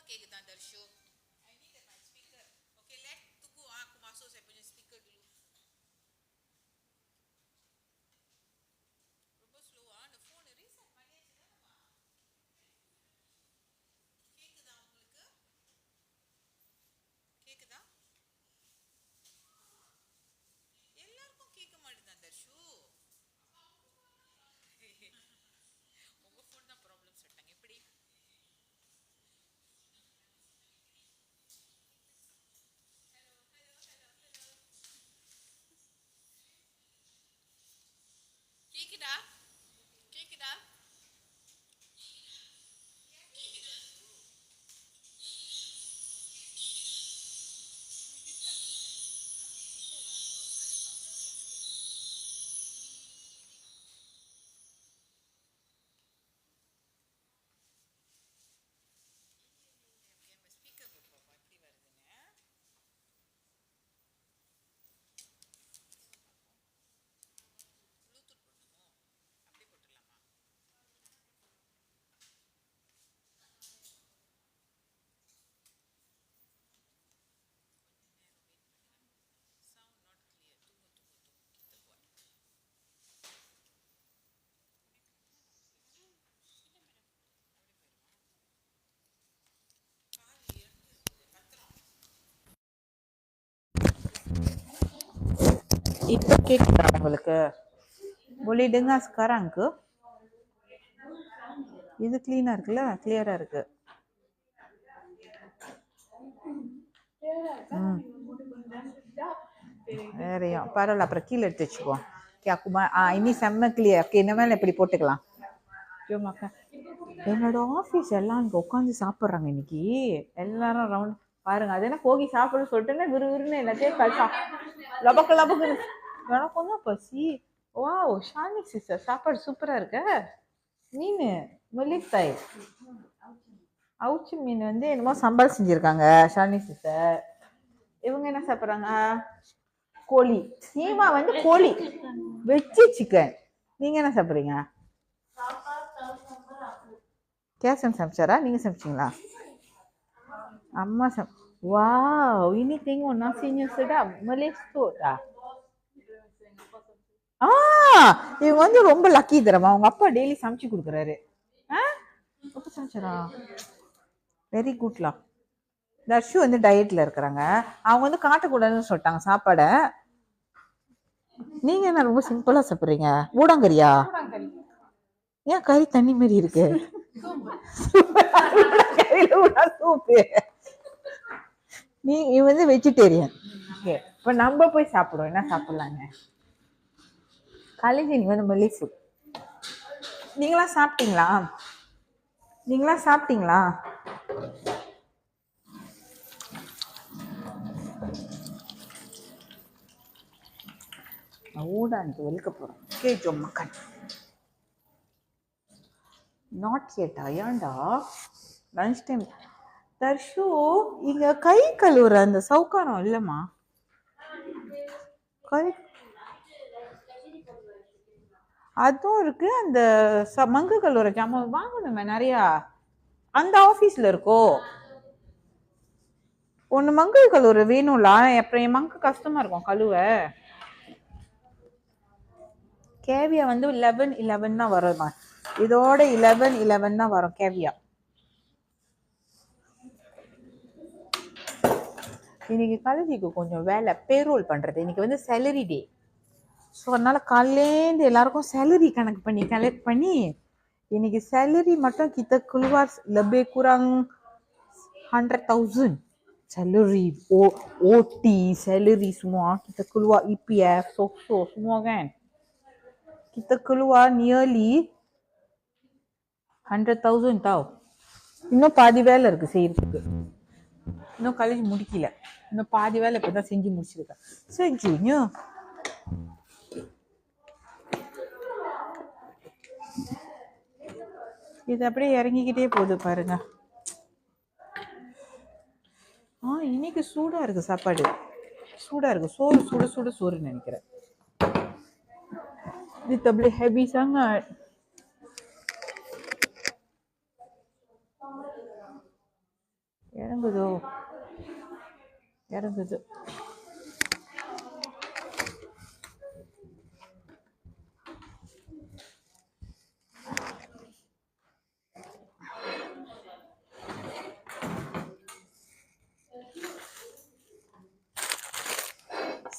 கேக்குதா Dharshu? I need my speaker. Okay, let Tugu aku masuk saya punya speaker dulu. ரொம்ப ஸ்லோவா அந்த phone reset பண்ணியாச்சு தானேமா? கேக்குதா உங்களுக்கு? கேக்குதா? எல்லாருக்கும் கேட்க மாட்டேதா தர்ஷு? உங்க ஃபோன் தான் ப்ராப்ளம் சொல்லிட்டாங்க. எப்படி? கேக்குதா? கேக்குதா? ஸ்பீக்கர் போட்டு பாப்பா எப்படி வருதுன்னு. ப்ளூடூத் போடணுமோ? அப்படி போட்டுடலாமா? Sound not clear. கிட்ட போ. இப்போ கேட்குதா உங்களுக்கு? boleh dengar sekarang ke? இது க்ளீனாக இருக்குல்ல, கிளியராக இருக்கு. ம் வேறையும் பரவாயில்ல, அப்புறம் கீழே எடுத்து வச்சுக்குவோம். இனி செம்ம கிளியர். ஓகே, இந்த மேலே இப்படி போட்டுக்கலாம். என்னோட ஆஃபீஸ் எல்லாம் இங்கே உட்காந்து சாப்பிட்றாங்க இன்னைக்கு. எல்லாரும் ரவுண்ட் பாருங்க. அது என்ன போகி சாப்பிட சொல்லிட்டுன்னா விறுவிறுன்னு எல்லாத்தையும் கழிச்சா லபக்கு லபக்குன்னு. எனக்கும் தான் பசி. வா ஷானி சிஸ்டர் சாப்பாடு சூப்பராக இருக்க. மீன் மல்லித்தாய் அவுச்சி மீன் வந்து என்னமோ சம்பால் செஞ்சுருக்காங்க ஷானி சிஸ்டர். இவங்க என்ன சாப்பிட்றாங்க? கோழி. சீமா வந்து கோழி வெஜ்ஜு சிக்கன். நீங்கள் என்ன சாப்பிட்றீங்க? கேசன் சமைச்சாரா? நீங்கள் சமைச்சிங்களா? அம்மா வா ini tengok nasinya sedap. melesot ah. இவங்க வந்து ரொம்ப லக்கி தரமா. அவங்க அப்பா டெய்லி சமைச்சு கொடுக்குறாரு. அப்பா சமைச்சாரா? வெரி குட்லா. தர்ஷு வந்து டயட்ல இருக்கிறாங்க. அவங்க வந்து காட்டக்கூடாதுன்னு சொல்லிட்டாங்க சாப்பாடை. நீங்க என்ன ரொம்ப சிம்பிளா சாப்பிட்றீங்க? ஊடாங்கறியா? ஏன் கறி தண்ணி மாதிரி இருக்கு? சூப்பு. நீ வந்து வெஜிடேரியன். ஓகே, இப்போ நம்ம போய் சாப்பிடுவோம். என்ன சாப்பிடலாங்க? காலேஜ் நீ வந்து மல்லி ஃபுட். நீங்களா சாப்பிட்டீங்களா? நீங்களா சாப்பிட்டீங்களா? ஊடான்ட்டு வெளிக்க போகிறோம். கேஜோ மக்கன் நாட் ஏட்டா? ஏன்டா லஞ்ச் டைம்? தர்ஷு இங்க கை கழுவுற அந்த சவுக்காரம் இல்லைம்மா. கை அதுவும் இருக்கு. அந்த மங்கு கழுவுற ஜாமான் வாங்கணுமே நிறையா. அந்த ஆஃபீஸில் இருக்கோ ஒன்று மங்கு கழுவுற வேணும்ல. அப்புறம் என் மங்கு கஷ்டமாக இருக்கும் கழுவ. கேவியா வந்து 11 தான் வருமா. இதோட 11 தான் வரும் கேவியா. இன்னைக்கு காலேஜுக்கு கொஞ்சம் வேலை பேரோல் பண்ணுறது. இன்னைக்கு வந்து சேலரி டே. ஸோ அதனால காலையிலேருந்து எல்லாருக்கும் சேலரி கணக்கு பண்ணி கலெக்ட் பண்ணி இன்னைக்கு சேலரி மட்டும் கிட்ட குழுவார் லபே kurang 100,000 salary. OT salary semua kita keluar EPF SOSO semua kan. Kita keluar nearly 100,000 tau. இன்னும் பாதி வேலை இருக்கு செய்யறதுக்கு. இன்னும் காலேஜ் முடிக்கல. இன்னும் பாதி வேலை இப்பதான் செஞ்சு முடிச்சிருக்கேன். செஞ்சுங்க. இது அப்படியே இறங்கிக்கிட்டே போகுது பாருங்க. இன்னைக்கு சூடா இருக்கு சாப்பாடு. சூடா இருக்கு. சோறு சுட சுட சோறுன்னு நினைக்கிறேன். இது தப்ளி ஹெவி sangat. இறங்குது.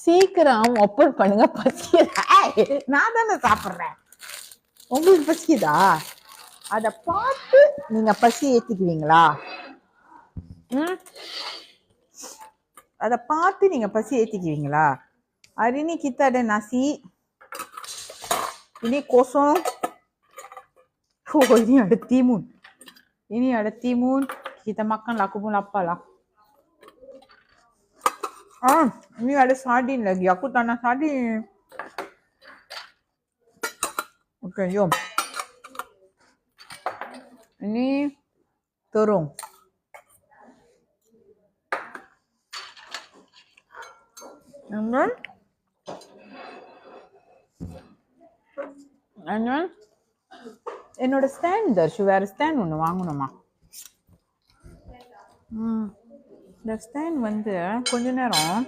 சீக்கிரம் ஓப்பன் பண்ணுங்க, பசிக்குதா? நான் தானே சாப்பிட்றேன், உங்களுக்கு பசிக்குதா? அதை பார்த்து நீங்க பசி ஏத்திக்குவீங்களா? அதை பார்த்து நீங்க பசி ஏத்திக்குவீங்களா? hari ini kita ada nasi, ini kosong. Oh, ini ada timun. Ini ada timun. Kita makan lah, aku pun lapar lah. Ini ada sardin lagi. Aku tak nak sardin. Okay, jom. Ini terung. And then என்னோட stand Dharshu, வேற stand ஒன்று வாங்கணுமா? இந்த stand வந்து கொஞ்ச நேரம்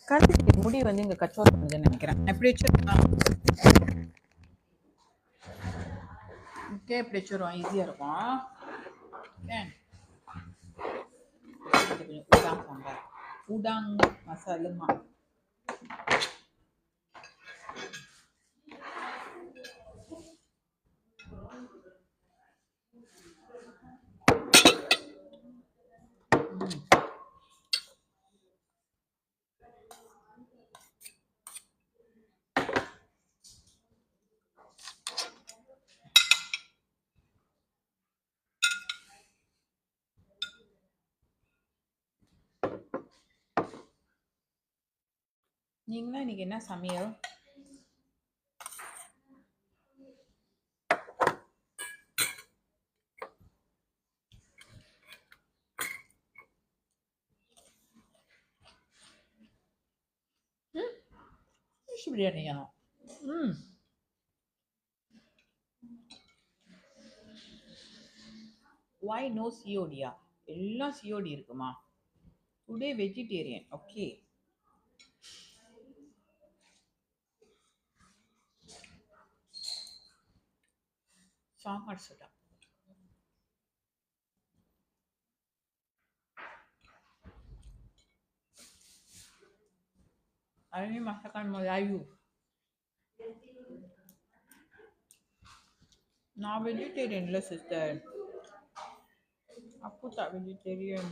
கடைசி முடி வந்து இங்கே கச்சோரம் பண்ணுதுன்னு நினைக்கிறேன். எப்படி வச்சிருக்கேன்? ஓகே, எப்படி வச்சிருவோம், ஈஸியாக இருக்கும். udang sambal, udang masak lemak. நீங்களா இன்னைக்கு என்ன சமையல்? ஃபிஷ் பிரியாணியா? why no COD-யா? எல்லாம் COD இருக்குமா? Today vegetarian. ஓகே, சாம்பார் சுடா. Ini masakan Melayu. நான் வெஜிடேரியன்ல சிஸ்டர், aku tak vegetarian.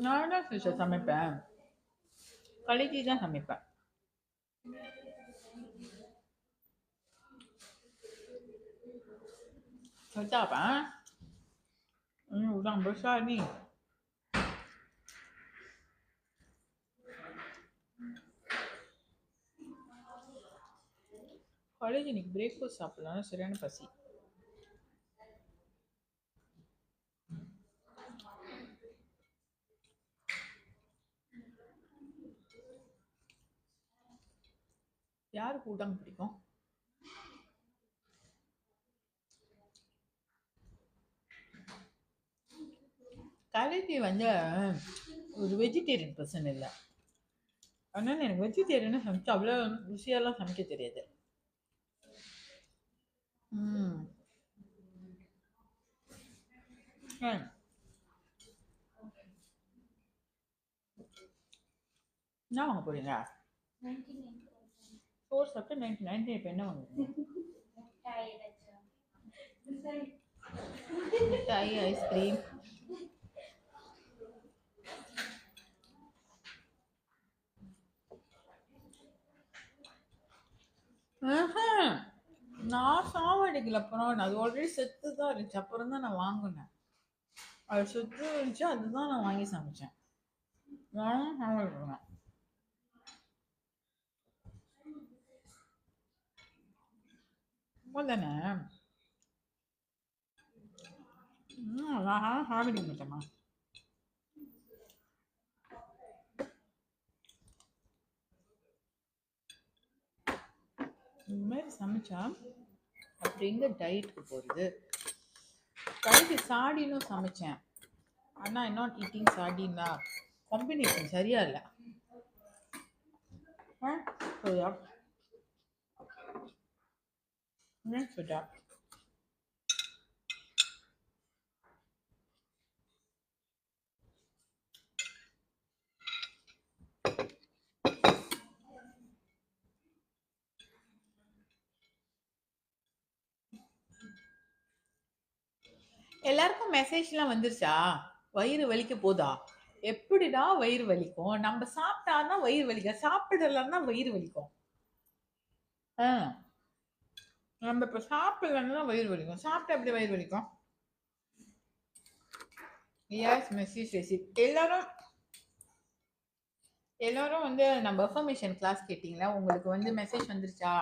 நான் தான் சிஸ்டர் சமைப்பேன், கலைக்கு தான் சமைப்பேன். Sedap ah. Ini udang besar ni. College இன்னைக்கு பிரேக்ஃபாஸ்ட் சாப்பிடலாம், சரியான பசி. யாருக்கு udang பிடிக்கும்? கலைக்கு வந்து ஒரு வெஜிடேரியன் பர்சன் இல்லை, அதனால எனக்கு வெஜிடேரியனை சமைச்சு அவ்வளோ ருசியெல்லாம் சமைக்க தெரியாது. என்ன வாங்க போறீங்க? 4 சாப்பிட்டு 99. இப்போ என்ன வாங்குறீங்க? மிட்டாய், ஐஸ்கிரீம். நான் சாவடிக்கல, அப்புறம் அது ஆல்ரெடி செத்து தான் இருந்துச்சு, அப்புறம் தான் நான் வாங்கினேன். அது செத்து இருந்துச்சு, அதுதான் நான் வாங்கி சமைச்சேன். நானும் சாவடிக்கிறேன். தானே நான் சாவடிக்க மாட்டேமா. இந்த மாதிரி சமைச்சா அப்படி எங்க டயட்டுக்கு போகிறது. கழுவி சாடினும் சமைச்சேன். ஆனால் ஐ நாட் ஈட்டிங் சாடின்னா காம்பினேஷன் சரியா இல்லை. சரியா சொல்லிட்டா எல்லாருக்கும் மெசேஜ்லாம் வந்துருச்சா? வயிறு வலிக்க போதா? எப்படிடா வயிறு வலிக்கும்? நம்ம சாப்பிட்டாதான் வயிறு வலிக்கும், சாப்பிடலன்னா வயிறு வலிக்கும். நம்ம இப்ப சாப்பிடலன்னா வயிறு வலிக்கும், சாப்பிட்டா எப்படி வயிறு வலிக்கும்? எஸ் மெசேஜ் ரெசிப் எல்லாரும் வந்து நம்ம அஃபர்மேஷன் கிளாஸ் கேட்டீங்களா? உங்களுக்கு வந்து மெசேஜ் வந்துருச்சா?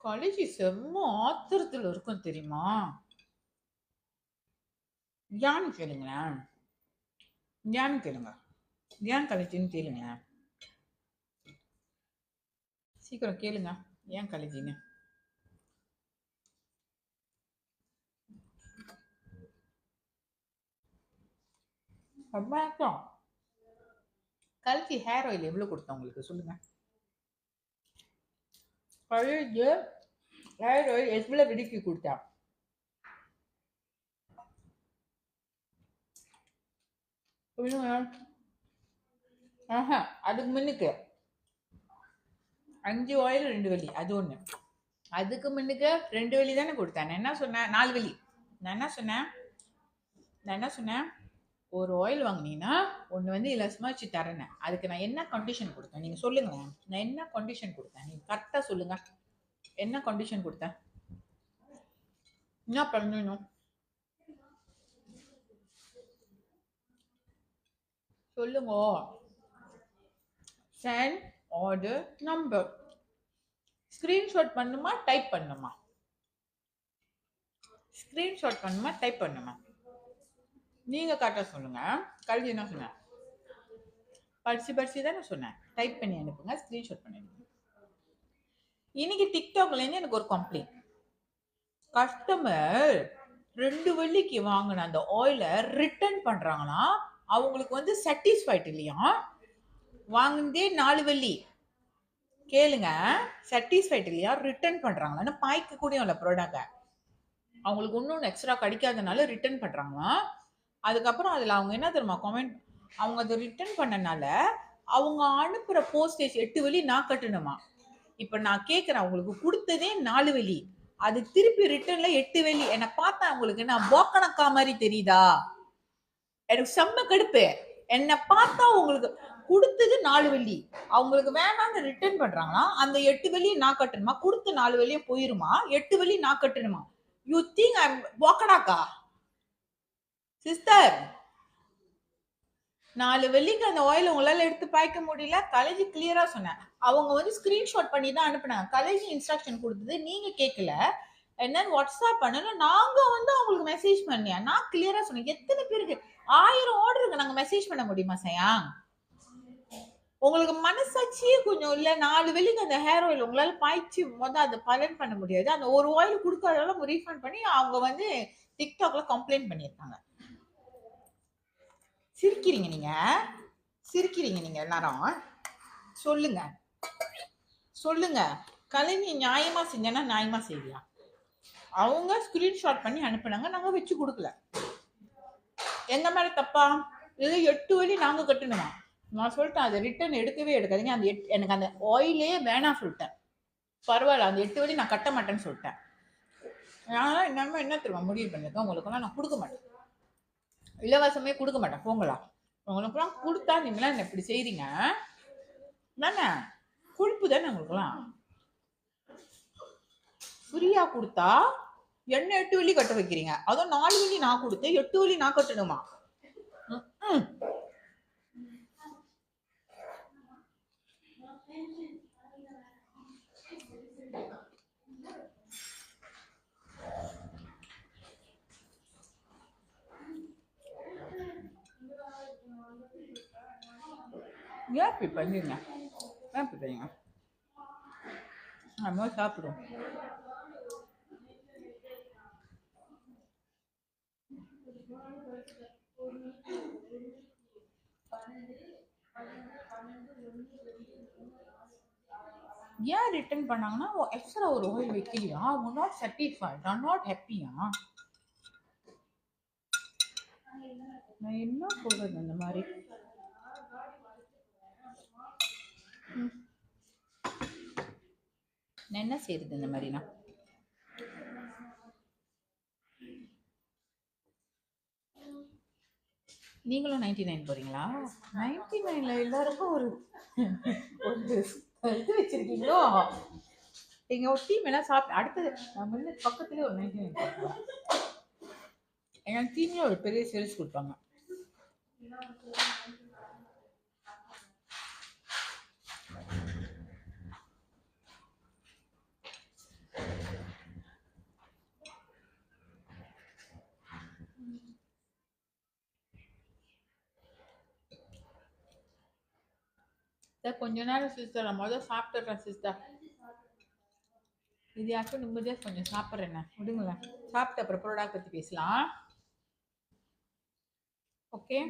காலேஜ் செம்ம ஆத்திரத்துல இருக்கும் தெரியுமா? ஏன்னு கேளுங்களேன், ஏன்னு கேளுங்க, ஏன் காலேஜ்னு கேளுங்க, சீக்கிரம் கேளுங்க ஏன் காலேஜ்னு. கல்கி ஹேர் ஆயில் எவ்வளவு கொடுத்தா உங்களுக்கு சொல்லுங்க? காலேஜ் ஹேர் ஆயில் எவ்வளவு விலைக்கு கொடுத்தா? சொல்லுங்க. அதுக்கு முன்னுக்கு 5 ஆயில் 2 வெள்ளி, அது ஒண்ணு. அதுக்கு முன்னுக்கு 2 வெள்ளி தானே கொடுத்தேன். நான் என்ன சொன்னேன்? 4 வெள்ளி. நான் என்ன சொன்னேன்? ஒரு ஆயில் வாங்கினீங்கன்னா ஒன்று வந்து இலவசமா வச்சு தரேன். அதுக்கு நான் என்ன கண்டிஷன் கொடுத்தேன் நீங்க சொல்லுங்க. நான் என்ன கண்டிஷன் கொடுத்தேன் நீங்க கரெக்டா சொல்லுங்க. என்ன கண்டிஷன் கொடுத்தேன்? என்ன பண்ணணும் சொல்லுங்க. சென்ட் ஆர்டர் நம்பர் ஸ்கிரீன்ஷாட் பண்ணுமா டைப் பண்ணுமா? ஸ்கிரீன்ஷாட் பண்ணுமா டைப் பண்ணுமா? நீங்க கரெக்டா சொல்லுங்க. கல்வி என்ன சொன்னேன்? படிச்சு தானே சொன்னேன். டைப் பண்ணி அனுப்புங்க, ஸ்கிரீன்ஷாட் பண்ணி அனுப்புங்க. இன்னைக்கு டிக்டாக்ல இருந்து எனக்கு ஒரு கம்ப்ளைண்ட். கஸ்டமர் 2 வெள்ளிக்கு வாங்கின அந்த ஆயிலை ரிட்டர்ன் பண்றாங்கன்னா அவங்களுக்கு வந்து சாட்டிஸ்ஃபைட் இல்லையா? வாங்கினதே 4 வெள்ளி. கேளுங்க, சாட்டிஸ்ஃபைட் இல்லையா? ரிட்டர்ன் பண்றாங்களா? பாய்க்க கூட இல்ல ப்ராடக்ட், அவங்களுக்கு இன்னொன்று எக்ஸ்ட்ரா கிடைக்காதனால ரிட்டர்ன் பண்றாங்களா? அதுக்கப்புறம் அதுல அவங்க என்ன தெரியுமா கமெண்ட்? அவங்க அதை ரிட்டர்ன் பண்ணனால அவங்க அனுப்புற போஸ்டேஜ் 8 வெள்ளி நான் கட்டணுமா? இப்ப நான் கேக்குறேன், அவங்களுக்கு கொடுத்ததே 4 வெள்ளி, அது திருப்பி ரிட்டர்ன்ல 8 வெள்ளி. என்ன பார்த்தா அவங்களுக்கு நான் போக்கணக்கா மாதிரி தெரியுதா? எனக்கு செம்ம கடுப்பு. என்ன பார்த்தா உங்களுக்கு கொடுத்தது 4 வெள்ளி, அவங்களுக்கு வேணாம்னு ரிட்டர்ன் பண்றாங்கன்னா அந்த 8 வெள்ளி நான் கட்டணுமா? கொடுத்த 4 வெள்ளியும் போயிருமா? 8 வெள்ளி நான் கட்டணுமா? யூ திங்க் ஐ போக்கடாக்கா சிஸ்டர்? 4 வெள்ளிக்கு அந்த ஆயில் உங்களால எடுத்து பாய்க்க முடியல. காலேஜ் கிளியரா சொன்னேன். அவங்க வந்து ஸ்கிரீன்ஷாட் பண்ணி தான் அனுப்புனாங்க. காலேஜ் இன்ஸ்ட்ரக்ஷன் கொடுத்தது நீங்க கேட்கல. என்னன்னு வாட்ஸ்அப் பண்ணணும், நாங்க வந்து அவங்களுக்கு மெசேஜ் பண்ணியா? நான் கிளியரா சொன்னேன். எத்தனை பேருக்கு 1000 ஆர்டருக்கு நாங்க மெசேஜ் பண்ண முடியுமா சையா? உங்களுக்கு மனசாட்சியே கொஞ்சம் இல்ல? 4 வெள்ளிக்கு அந்த ஹேர் ஆயில் உங்களால பாய்ச்சி அதை பலன் பண்ண முடியாது. அந்த ஒரு ஆயில் கொடுக்காதனால ரீஃபண்ட் பண்ணி அவங்க வந்து டிக்டாக்ல கம்ப்ளைண்ட் பண்ணியிருக்காங்க. சிரிக்கிறீங்க நீங்க, சிரிக்கிறீங்க நீங்க எல்லாரும். சொல்லுங்க சொல்லுங்க, கலைஞி நியாயமா செஞ்சனா நியாயமா செய்யலாம். அவங்க ஸ்கிரீன்ஷாட் பண்ணி அனுப்புனாங்க, நாங்க வச்சு கொடுக்கல. எங்க மேல தப்பா? இது 8 வெள்ளி நாங்க கட்டணுமா? நான் சொல்லிட்டேன் அதை ரிட்டர்ன் எடுக்கவே எடுக்காதீங்க. அந்த எனக்கு அந்த ஆயிலே வேணாம் சொல்லிட்டேன். பரவாயில்ல, அந்த 8 வெள்ளி நான் கட்ட மாட்டேன்னு சொல்லிட்டேன். நான் என்னமா என்ன தெரியுமா முடிவு பண்ணிருக்கேன்? உங்களுக்கெல்லாம் நான் கொடுக்க மாட்டேன், இலவசமே கொடுக்க மாட்டேன். போங்களா, உங்களுக்குலாம் கொடுத்தா நீங்களா என்ன இப்படி செய்றீங்க தானே? கொழுப்பு தானே உங்களுக்குலாம். ஃப்ரீயா கொடுத்தா என்ன 8 வெள்ளி கட்ட வைக்கிறீங்க? அதுவும் 4 வெள்ளி நான் கொடுத்து 8 வெள்ளி நான் கட்டணுமா? ஏன் இப்படி பண்ணுங்க? ஏன் இப்படி பண்ணுங்க? நம்ம சாப்பிடுவோம். ஏன் ரிட்டர்ன் பண்ணாங்கன்னா எக்ஸ்ட்ரா ஒரு ஆயில் வைக்கலையா? நாட் சாட்டிஸ்ஃபைட், நாட் ஹாப்பியா? நான் என்ன சொல்றது அந்த மாதிரி? நான் என்ன செய்யறது இந்த மாதிரினா? நீங்களும் 99 போறீங்களா? 99ல எல்லாருக்கும் ஒரு ஒரு இது வச்சிருக்கீங்களோ? எங்க ஒரு டீம் எல்லாம் சாப்பிட்டு அடுத்தது நம்ம வந்து பக்கத்துலேயே ஒரு 99 போட்டுருவோம். எங்க டீம்ல ஒரு பெரிய சேல்ஸ் கொடுப்பாங்க. கொஞ்ச நேரம் சிஸ்டர், நான் முதல்ல சாப்பிட்டுறேன் சிஸ்டர். இது யாருக்கும் நிம்மதியாக கொஞ்சம் சாப்பிட்றேண்ணே, விடுங்களேன். சாப்பிட்டு அப்புறம் ப்ரோடாக்ட் பற்றி பேசலாம். ஓகே.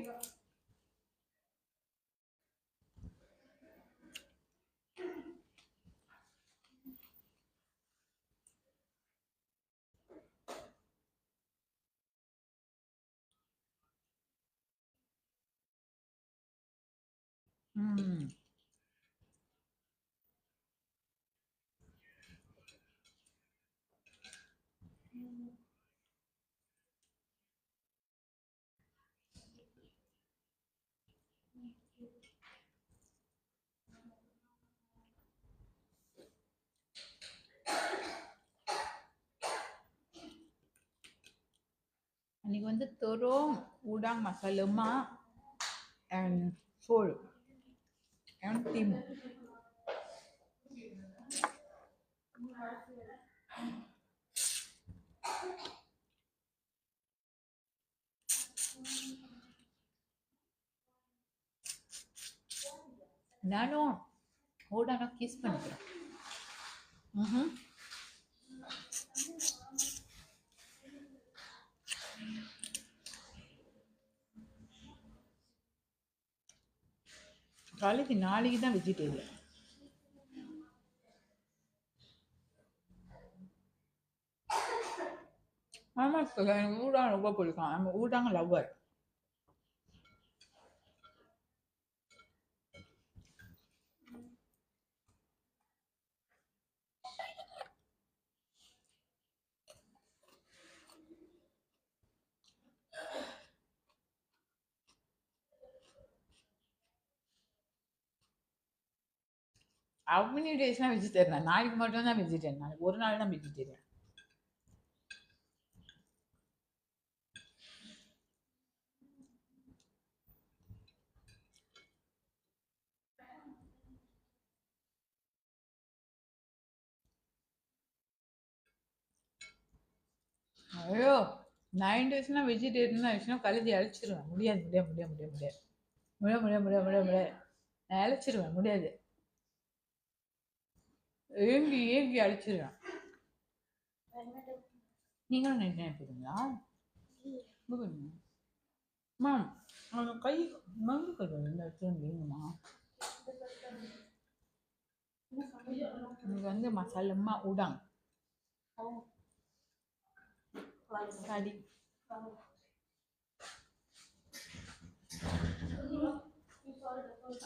அன்னைக்கு வந்து தொரோம் udang masak lemak and full and tim. நானும் udang கிஸ் பண்ணிக்கிறேன். நாளைக்கு தான் வெஜிடேரியன். ஆமா சார், எனக்கு ஊடாங்க ரொம்ப பிடிக்கும். நம்ம ஊடாங்க லவ்வர். How many days நான் வெஜிடேரியன்? நாளைக்கு மட்டும் தான் வெஜிடேரியன். நாளைக்கு ஒரு நாள் தான் வெஜிடேரியன். ஐயோ, 9 daysனா வெஜிடேரியன் ஆயிடுச்சுன்னா கழுதி அழிச்சிருவேன். முடியாது முடியாது முடியாது முடியாது முடியாது முடியாது முடியாது முடியாது முடியாது முடியாது நான் அழைச்சிருவேன். முடியாது, ஏங்கி ஏங்கி அழைச்சிருவேன். நீங்களும் என்ன எடுத்துக்கீங்களா? மேம், கை மங்கு கழுவு இந்த இடத்துல இல்லைங்கம்மா. எனக்கு வந்து மசாலம்மா உடாங் சரி.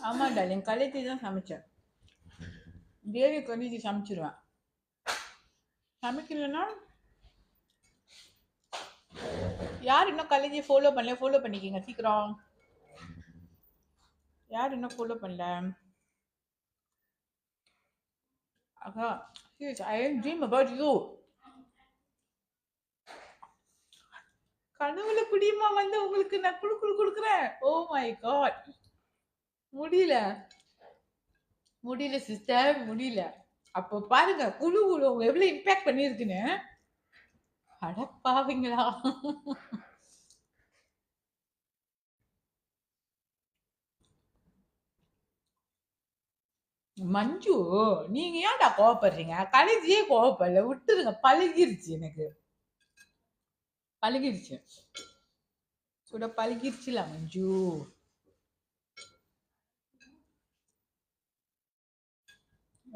ஆமா டார்லிங், கழுத்தி தான் சமைச்சேன். கிரேவி கழுத்தி சமைச்சிருவேன். சமைக்கலன்னா யார் இன்னும் கழுதியை ஃபாலோ பண்ணல? ஃபாலோ பண்ணிக்கிங்க சீக்கிரம். யார் இன்னும் ஃபாலோ பண்ணல? அக்கா, I dream about you. கனவுல குடியுமா வந்து உங்களுக்கு நான் குடுக்குறேன். ஓ மை காட், முடியல முடியல சிஸ்டர், முடியல. அப்போ பாருங்க குழு எவ்வளவு இம்பாக்ட் பண்ணிருக்குன்னு. அடப்பாவீங்களா? மஞ்சு, நீங்க ஏன்டா கோவப்படுறீங்க? கடைசியே கோவப்படல, விட்டுருங்க. பழகிருச்சு எனக்கு, பழகிருச்சு. சுட பழகிருச்சுல மஞ்சு.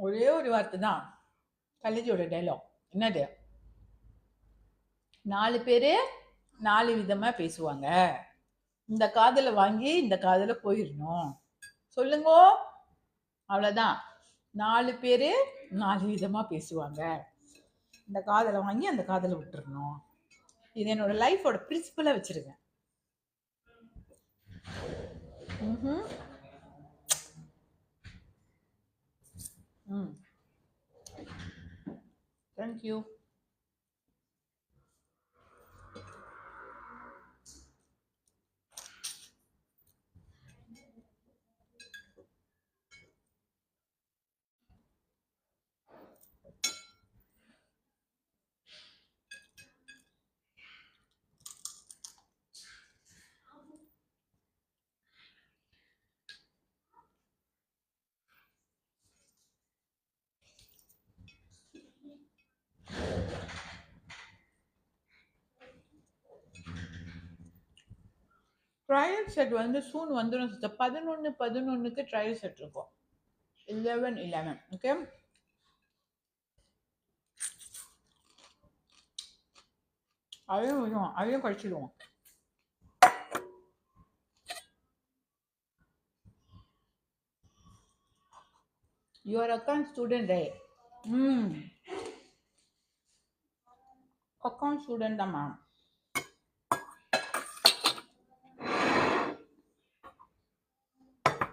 ஒரே ஒரு வார்த்தை தான் கலேஜோட டைலாக். என்னது? 4 பேரு 4 விதமா பேசுவாங்க. இந்த காதுல வாங்கி இந்த காதுல போயிடணும். சொல்லுங்க. அவ்வளவுதான். 4 பேரு 4 விதமா பேசுவாங்க. இந்த காதுல வாங்கி அந்த காதுல விட்டுறணும். இது என்னோட லைஃபோட பிரின்சிபலா வச்சிருக்கேன். தேங்க்யூ. ட்ரையல் செட் வந்து சூன் வந்துடும் சிஸ்டர். 11/11க்கு ட்ரையல் செட் இருக்கும். 11/11. ஓகே. அதையும் கழிச்சிடுவோம். Your account student day. Account student தான் மேம்.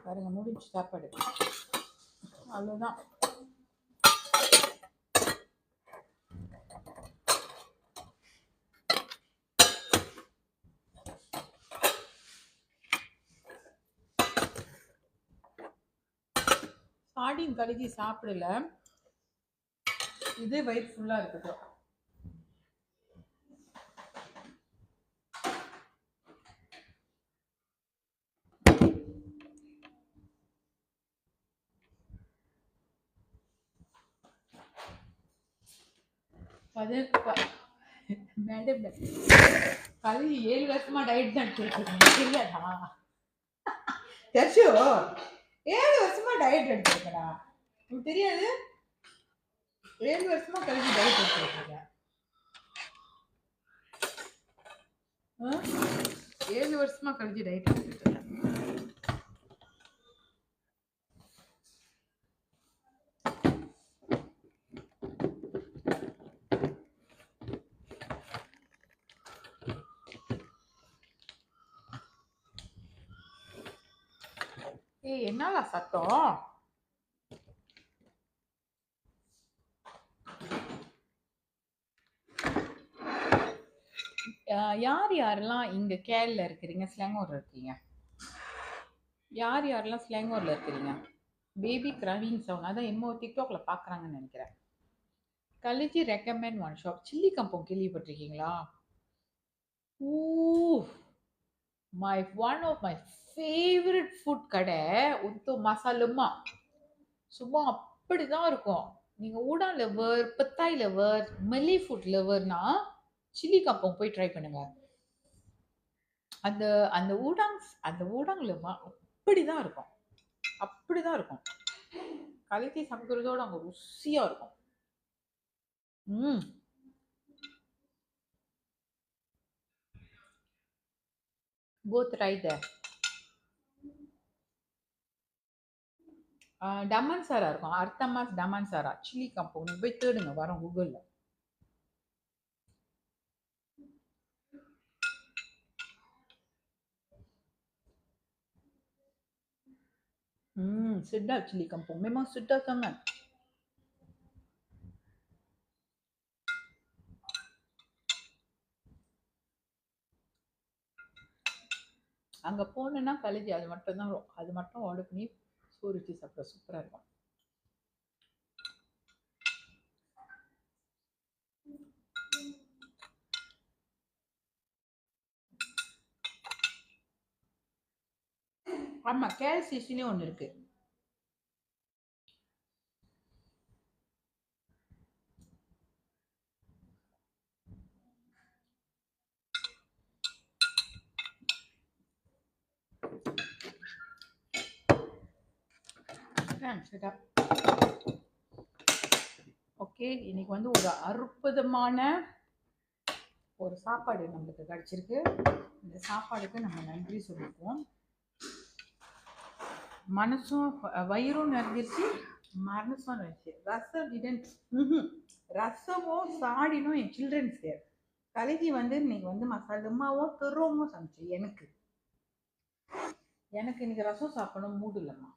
பாருங்க, முடிஞ்சு சாப்பாடு. அவ்வளோதான். சாடின் கழுகி சாப்பிடல, இதே வயிறு ஃபுல்லா இருக்கட்டும். மேடம், கழுகி 7 வருஷமா டயட் தான் எடுத்துருக்கேன், தெரியாதா? தர்ஷு, 7 வருஷமா டயட் எடுத்துருக்கடா, உங்களுக்கு தெரியாது? 7 வருஷமா கழுகி டயட் எடுத்துருக்கேன். 7 வருஷமா கழிச்சு டயட் எடுத்துட்டு இருக்கேன். ஏய், என்னடா சத்தம்? யார் யாரெல்லாம் இங்க கேரள இருக்கிறீங்க, ஸ்லாங்கூர்ல இருக்கீங்க? யார் யாரெல்லாம் ஸ்லாங்கூர்ல இருக்கிறீங்க? பேபி கிரவிங் சவுண்ட், அதான் என்னமோ டிக்டாக்ல பாக்குறாங்கன்னு நினைக்கிறேன். கலிஜி ரெக்கமெண்ட் ஒன் ஷாப். சில்லி கம்பம் கேள்விப்பட்டிருக்கீங்களா? ஊ, one of my favourite food கடை. உத்து மசாலுமா சும்மா அப்படிதான் இருக்கும். நீங்க ஊடான் லவர், பத்தாய் லவர், மல்லி ஃபுட் லவர்னா சில்லி கம்பம் போய் ட்ரை பண்ணுங்க. அந்த அந்த ஊடாங் லவ்வா அப்படிதான் இருக்கும், அப்படிதான் இருக்கும். கலக்கி சமைக்கிறதோட அங்க ருசியா இருக்கும். Go try there. டமான்சாரா இருக்கும். அர்த்தமாஸ் டமான்சாரா சில்லி கம்பம். நீங்க போய் தேடுங்க, வரோம் கூகுள்ல. sedap cili kampung. Memang sedap sangat. அங்க போனேன்னா கலேஜ் அது மட்டும் தான், அது மட்டும் ஆர்டர் பண்ணி சோறு வச்சு சாப்பிட சூப்பரா இருக்கும். ஆமா, கேஎல்சிசிலையும் ஒன்று இருக்கு. ஓகே, இன்னைக்கு வந்து ஒரு அற்புதமான ஒரு சாப்பாடு நம்மளுக்கு கிடைச்சிருக்கு. இந்த சாப்பாடுக்கு நம்ம நன்றி சொல்லிப்போம். மனசும் வயிறும் நிறைஞ்சிருச்சு, மனசும் நிறைஞ்சிச்சு. ரசமும் சாடினும் என் சில்ட்ரன்ஸ் கேர். கலைஜி வந்து இன்னைக்கு வந்து மசாலமாவும் துருவமும் சமைச்சு எனக்கு இன்னைக்கு ரசம் சாப்பிடணும் மூடு இல்லைம்மா.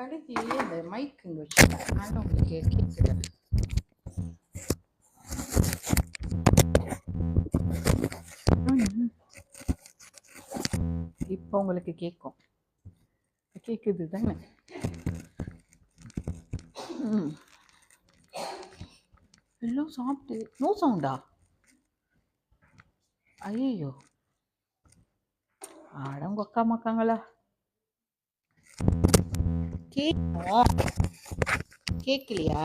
கலைஜி அந்த மைக் இங்கே வச்சுருக்கேன், அதனால உங்களுக்கு கேட்குது. இப்போ உங்களுக்கு கேட்குது தானே? எல்லாம் சாப்பிட்டு நோ சவுண்டா? ஐயோ, ஆடங்க அக்கா மக்காங்களா? கேட்கலையா?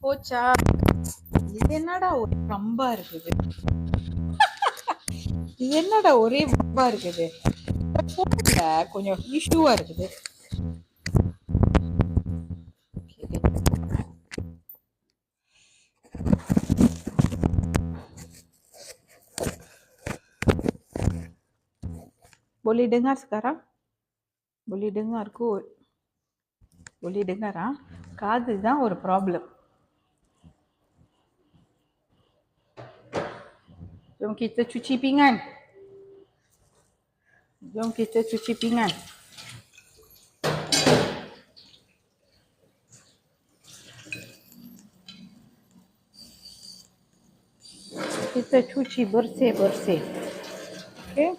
போச்சா? இது என்னடா ஒரே வம்பா இருக்குது? இது என்னடா ஒரே வம்பா இருக்குது? போன்ல கொஞ்சம் இஷ்யூவா இருக்குது. Boleh dengar sekarang? Boleh dengar kot. Boleh dengar ah? காது தான் ஒரு problem. Jom kita cuci pinggan. Jom kita cuci pinggan. Kita cuci bersih-bersih. Okay?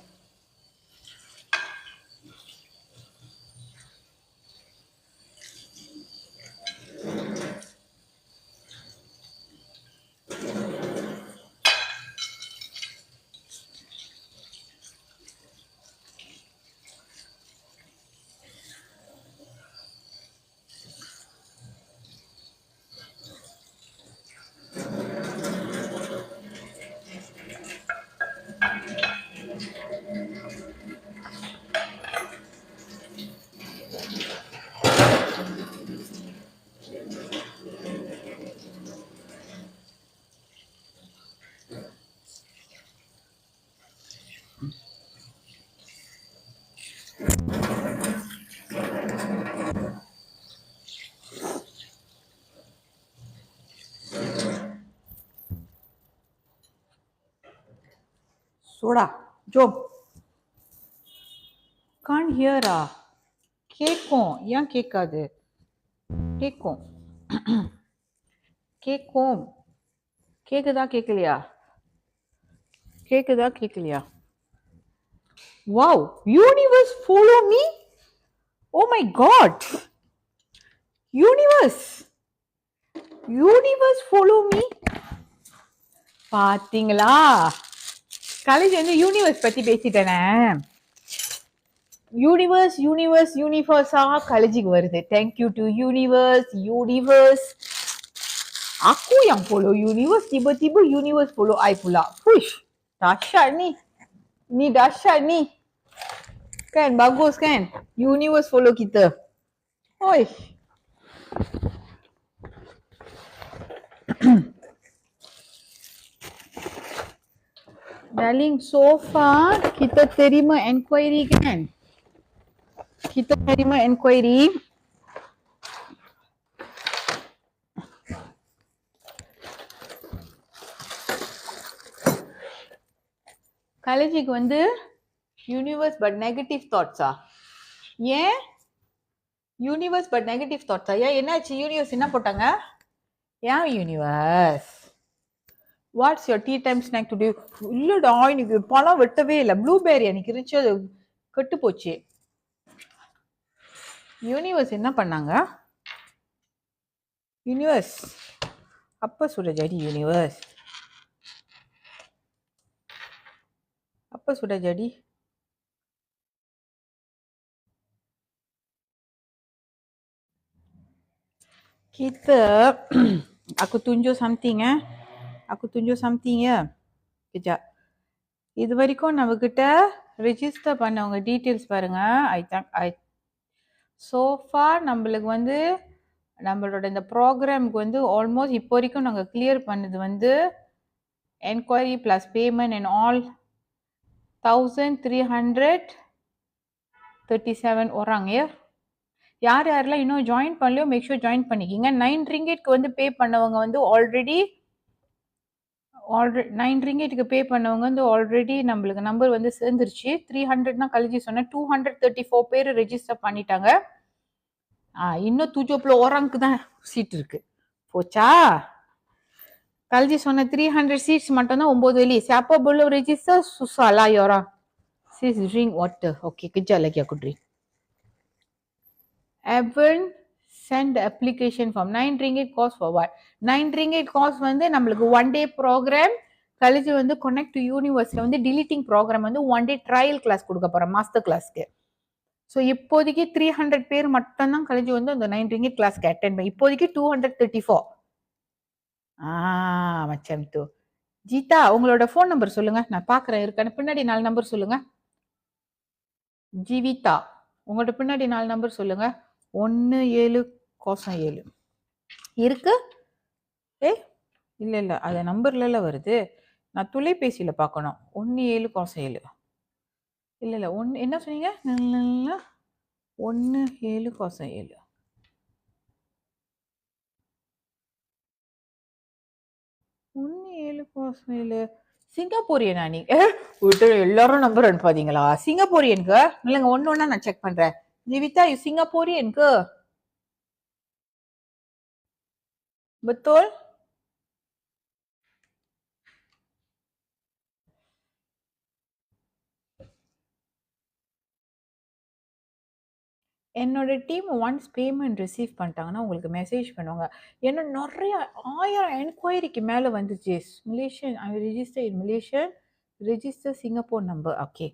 Soda. Jom. Can't hear ah. கேட்கும். ஏன் கேட்காது? கேட்கும். கேட்கும். கேக்குதா கேட்கலையா? கேக்குதா கேட்கலையா? Wow, universe follow me? Oh my god. Universe follow me? பாத்தீங்களா? காலேஜ் வந்து யூனிவர்ஸ் பத்தி பேசிட்டேனே. யூனிவர்ஸா காலேஜுக்கு வருது. Thank you to universe. Aku yang follow universe, tiba-tiba universe follow I pula. Push, dahsyat ni. Ni dahsyat ni. Kan, bagus kan? Universe follow kita. Oi. Darling, so far kita terima enquiry kan? Kita terima enquiry. காலேஜுக்கு வந்து universe but negative தாட்ஸா? ஏன் universe but negative தாட்ஸா? ஏன் என்னாச்சு? Universe என்ன போட்டாங்க? ஏன் universe what's your tea time snack today? இல்லடா இன்னைக்கு பழம் வெட்டவே இல்லை. ப்ளூபெர்ரி அன்னைக்கு இருந்துச்சு, அது கெட்டு போச்சு. யூனிவர்ஸ் என்ன பண்ணாங்க? யூனிவர்ஸ் அப்ப சுட ஜடி. Universe apa sudah jadi? Kita aku tunjuk something aku tunjuk something ya. Kejap. இது வரைக்கும் நம்ம கிட்ட ரெஜிஸ்டர் பண்ணவங்க டீட்டெயில்ஸ் பாருங்க. so far நம்மளுக்கு வந்து நம்மளோட இந்த ப்ரோக்ராமுக்கு வந்து ஆல்மோஸ்ட் இப்போ வரைக்கும் நாங்கள் கிளியர் பண்ணது வந்து enquiry plus payment and all 1337 வராங்க. யார் யாரெல்லாம் இன்னும் ஜாயின் பண்ணலையோ மேக் ஷூர் ஜாயின் பண்ணிக்கிங்க. 9 ரிங்கெட்க்கு வந்து பே பண்ணவங்க வந்து ஆல்ரெடி 9 ரிங்கெட்டுக்கு பே பண்ணவங்க வந்து ஆல்ரெடி நம்மளுக்கு நம்பர் வந்து சேர்ந்துருச்சு. 300 தான் கழிச்சு சொன்னேன். 234 பேர் ரெஜிஸ்டர் பண்ணிட்டாங்க. இன்னும் 70 ஓரங்க்கு தான் சீட் இருக்கு. போச்சா? கழிச்சு சொன்ன 300 சீட்ஸ் மட்டும் தான் 9 வெளி. Siapa belum register susah lah ya orang. Sis drink water. Okay, kejap lagi aku drink. Evan send the application form. 9 ringgit cost for what? 9 ringgit cost வந்து நம்மளுக்கு 1 day program கழிச்சு வந்து connect to universe வந்து deleting program வந்து 1 day trial class கொடுக்க போறோம் master கிளாஸ்க்கு. So இப்போதைக்கு 300 பேர் மட்டும் தான் கழிச்சு வந்து அந்த 9 ringgit கிளாஸ்க்கு அட்டென்ட் பண்ணி. இப்போதைக்கு 234. macam tu. ஜீதா உங்களோட ஃபோன் நம்பர் சொல்லுங்க, நான் பாக்குறேன் இருக்கான்னு. பின்னாடி 4 நம்பர் சொல்லுங்க. ஜீவிதா உங்களோட பின்னாடி 4 நம்பர் சொல்லுங்க. 1707 இருக்கு. இல்ல அது நம்பர்ல வருது. நான் தொலைபேசியில பார்க்கணும். 1707 இல்ல என்ன சொன்னீங்க? 1707 1707 சிங்கப்பூரியனா நீங்க? எல்லாரும் நம்பர் அனுப்பாதீங்களா? சிங்கப்பூரியனுக்கு இல்லைங்க, ஒன்னா நான் செக் பண்றேன். ஜீவிதா சிங்கப்பூரியனுக்கு betul? என்னோட டீம் ஒன்ஸ் பேமெண்ட் ரிசீவ் பண்ணிட்டாங்கன்னா உங்களுக்கு மெசேஜ் பண்ணுவாங்க. ஏன்னா நிறைய 1000 என்கொயரிக்கு மேலே வந்துச்சு. Malaysian I register in Malaysian register Singapore number. Okay,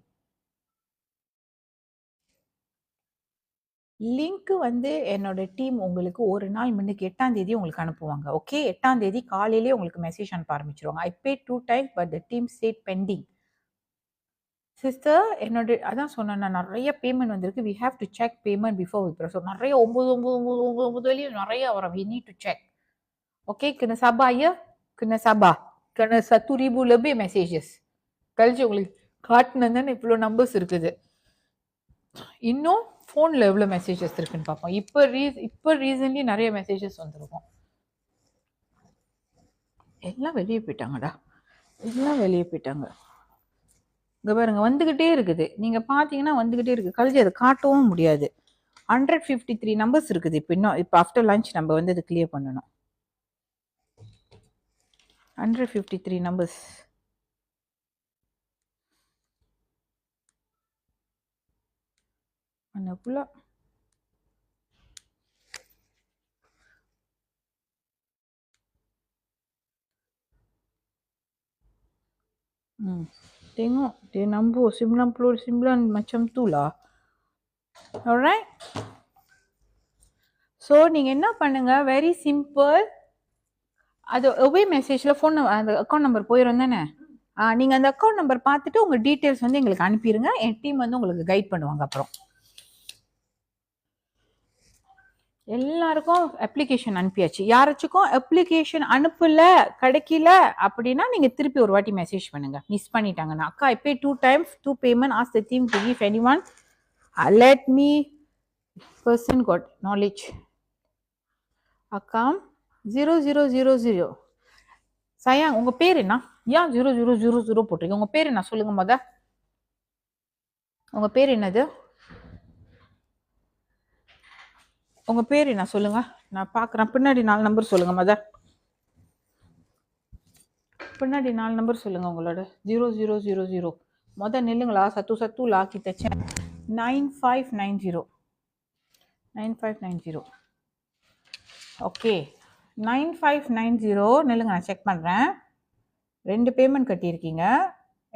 link வந்து என்னோட டீம் உங்களுக்கு ஒரு நாள் முன்னுக்கு 8ஆம் தேதி உங்களுக்கு அனுப்புவாங்க. ஓகே, 8ஆம் தேதி காலையிலேயே உங்களுக்கு மெசேஜ் அனுப்ப ஆரம்பிச்சிருவாங்க. I pay 2 times but the team state pending. Sister என்னோட அதான் சொன்னேன், நான் நிறைய பேமெண்ட் வந்திருக்கு. We have to check payment before we process. நிறைய 9 வெளியும் நிறைய வரும். We need to check. Okay, kena sabar ya, kena sabar. Kena 1000 lebih messages. கழிச்சு உங்களுக்கு காட்டினது தானே இவ்வளோ நம்பர்ஸ் இருக்குது. இன்னும் ஃபோனில் எவ்வளோ மெசேஜஸ் இருக்குன்னு பார்ப்போம். இப்போ ரீசன்ட்லி நிறைய மெசேஜஸ் வந்திருக்கும். எல்லாம் வெளியே போயிட்டாங்கடா, எல்லாம் வெளியே போயிட்டாங்க. இங்கே பாருங்க, வந்துக்கிட்டே இருக்குது. நீங்கள் பார்த்தீங்கன்னா வந்துக்கிட்டே இருக்குது. கழிச்சு அதை காட்டவும் முடியாது. 153 நம்பர்ஸ் இருக்குது. இப்போ ஆஃப்டர் லஞ்ச் நம்ம வந்து அது கிளியர் பண்ணணும். 153 நம்பர்ஸ். அந்த புள்ள tengok dia nombor 99 macam tu lah. Alright, so நீங்க என்ன பண்ணுங்க, வெரி சிம்பிள். அது ஒவே மெசேஜ்ல ஃபோன் அந்த அக்கௌண்ட் நம்பர் போயிடும் தானே. நீங்கள் அந்த அக்கௌண்ட் நம்பர் பார்த்துட்டு உங்கள் டீட்டெயில்ஸ் வந்து எங்களுக்கு அனுப்பிடுங்க. என் டீம் வந்து உங்களுக்கு கைட் பண்ணுவாங்க. அப்புறம் எல்லாருக்கும் அப்ளிகேஷன் அனுப்பியாச்சு. யாராச்சுக்கும் அப்ளிகேஷன் அனுப்பல கிடைக்கல அப்படின்னா நீங்கள் திருப்பி ஒரு வாட்டி மெசேஜ் பண்ணுங்க. மிஸ் பண்ணிட்டாங்கன்னா, அக்கா ஐ pay 2 times 2 payment ask the team to give anyone let me person got knowledge account 0000. Siang உங்க பேர் என்ன? ஏன் 0000 போட்டிருக்கீங்க? உங்க பேர் என்ன சொல்லுங்க மொத. உங்க பேர் என்னது? உங்க பேர் என்ன சொல்லுங்க, நான் பார்க்குறேன். பின்னாடி 4 நம்பர் சொல்லுங்க மொத. பின்னாடி 4 நம்பர் சொல்லுங்க உங்களோட. 0000 மொத நில்லுங்களா. சத்து சத்து லாக்கி தச்சேன். 9590 9590. ஓகே 9590 நில்லுங்க, நான் செக் பண்ணுறேன். 2 பேமெண்ட் கட்டியிருக்கீங்க.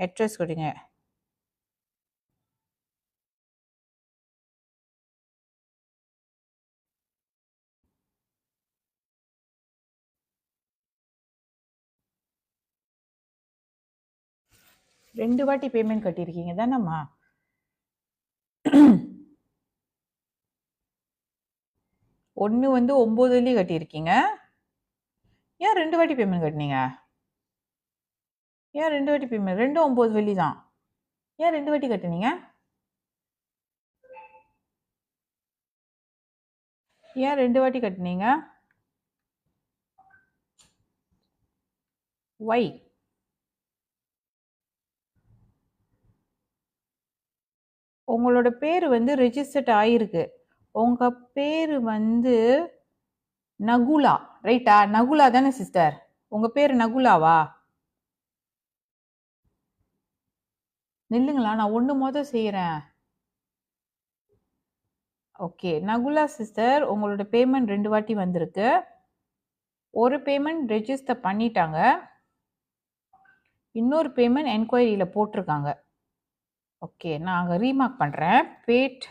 அட்ரஸ் கொடுங்க. ரெண்டு வாட்டி பேமெண்ட் கட்டியிருக்கீங்க தானம்மா? ஒன்று வந்து 9 கட்டியிருக்கீங்க. ஏன் 2 வாட்டி பேமெண்ட் கட்டினீங்க? ஏன் 2 வாட்டி பேமெண்ட்? 2 9 தான். ஏன் 2 வாட்டி கட்டினீங்க? ஏன் 2 வாட்டி கட்டினீங்க? ஒய்? உங்களோட பேர் வந்து ரெஜிஸ்டர்ட் ஆகிருக்கு. உங்கள் பேர் வந்து நகுலா, ரைட்டா? நகுலா தானே சிஸ்டர்? உங்கள் பேர் நகுலாவா? நில்லுங்களா, நான் ஒன்று மொதல் செய்கிறேன். ஓகே நகுலா சிஸ்டர், உங்களோட பேமெண்ட் 2 வாட்டி வந்திருக்கு. ஒரு பேமெண்ட் ரெஜிஸ்டர் பண்ணிட்டாங்க, இன்னொரு பேமெண்ட் என்கொயரியில் போட்டிருக்காங்க. ஓகே நான் அங்கே ரீமார்க் பண்ணுறேன். Bad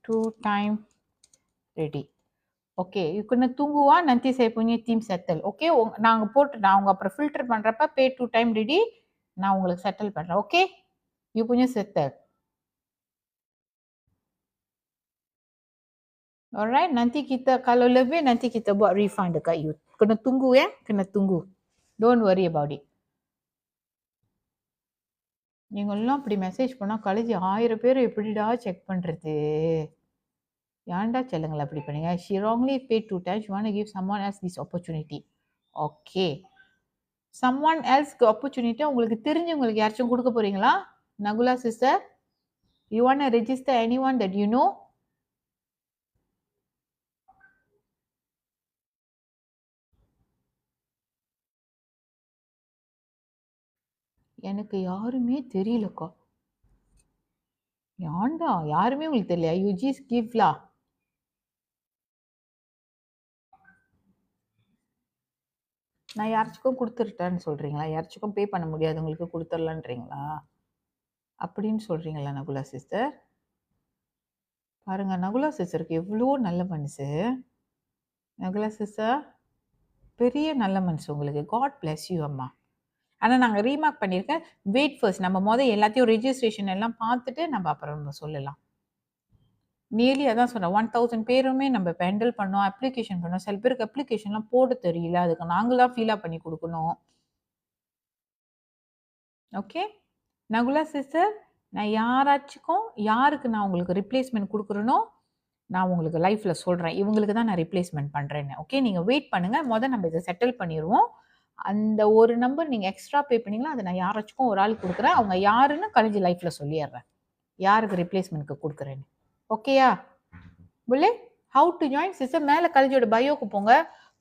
2 time ready. ஓகே இதுக்குன்னு தூங்குவா நந்தி சேப்புனி டீம் செட்டில். ஓகே நாங்கள் போட்டு நான் அவங்க அப்புறம் ஃபில்டர் பண்ணுறப்ப பே 2 time ரெடி நான் உங்களுக்கு செட்டில் பண்ணுறேன். Okay you punya settle. Alright, nanti kita kalau lebih nanti kita buat refund dekat you. Kena tunggu ya, kena tunggu. Don't worry about it. நீங்கள்லாம் அப்படி மெசேஜ் பண்ணால் காலேஜ் 1000 பேர் எப்படிடா செக் பண்ணுறது? ஏன்டா செல்லுங்களா அப்படி பண்ணீங்க? She wrongly paid 2 times. You want to give someone else this opportunity. Okay someone else opportunity உங்களுக்கு தெரிஞ்சவங்களுக்கு யாராச்சும் கொடுக்க போறீங்களா? நகுலா sister, you want to register anyone that you know? எனக்கு யாருமே தெரியலக்கா. ஏன்டா யாருமே உங்களுக்கு தெரியல? யூ ஜஸ்ட் கிவ்லா. நான் யாராச்சுக்கும் கொடுத்துருட்டேன்னு சொல்கிறீங்களா? யாராச்சுக்கும் பே பண்ண முடியாது உங்களுக்கு கொடுத்துடலான்றீங்களா? அப்படின்னு சொல்கிறீங்களா நகுலா சிஸ்டர்? பாருங்கள் நகுலா சிஸ்டருக்கு எவ்வளோ நல்ல மனசு. நகுலா சிஸ்டர் பெரிய நல்ல மனசு உங்களுக்கு. காட் பிளஸ் யூ அம்மா. ஆனால் நாங்கள் ரீமார்க் பண்ணியிருக்கேன். வெயிட் ஃபர்ஸ்ட், நம்ம மொதல் எல்லாத்தையும் ரெஜிஸ்ட்ரேஷன் எல்லாம் பார்த்துட்டு நம்ம அப்புறம் நம்ம சொல்லலாம். நியர்லி அதான் சொன்னேன், 1000 பேருமே நம்ம இப்போ ஹேண்டில் பண்ணோம், அப்ளிகேஷன் பண்ணோம். சில பேருக்கு அப்ளிகேஷன்லாம் போட தெரியல, அதுக்கு நாங்களாம் ஃபீலாக பண்ணி கொடுக்கணும். ஓகே நகுலா சிஸ்டர், நான் யாருக்கு நான் உங்களுக்கு ரிப்ளேஸ்மெண்ட் கொடுக்குறேனோ நான் உங்களுக்கு லைஃப்பில் சொல்கிறேன், இவங்களுக்கு தான் நான் ரிப்ளேஸ்மெண்ட் பண்ணுறேன்னு. ஓகே நீங்கள் வெயிட் பண்ணுங்கள், மொதல் நம்ம இதை செட்டில் பண்ணிடுவோம். அந்த ஒரு நம்பர் நீங்கள் எக்ஸ்ட்ரா பே பண்ணிங்களா, அதை நான் யாராச்சுக்கும் ஒரு ஆள் கொடுக்குறேன். அவங்க யாருன்னு காலேஜ் லைஃப்பில் சொல்லிடுறேன் யாருக்கு ரிப்ளேஸ்மெண்ட்க்கு கொடுக்குறேன்னு. ஓகேயா புல்லே? ஹவு டு ஜாயின் சிஸ்டர், மேலே காலேஜோட பயோக்கு போங்க,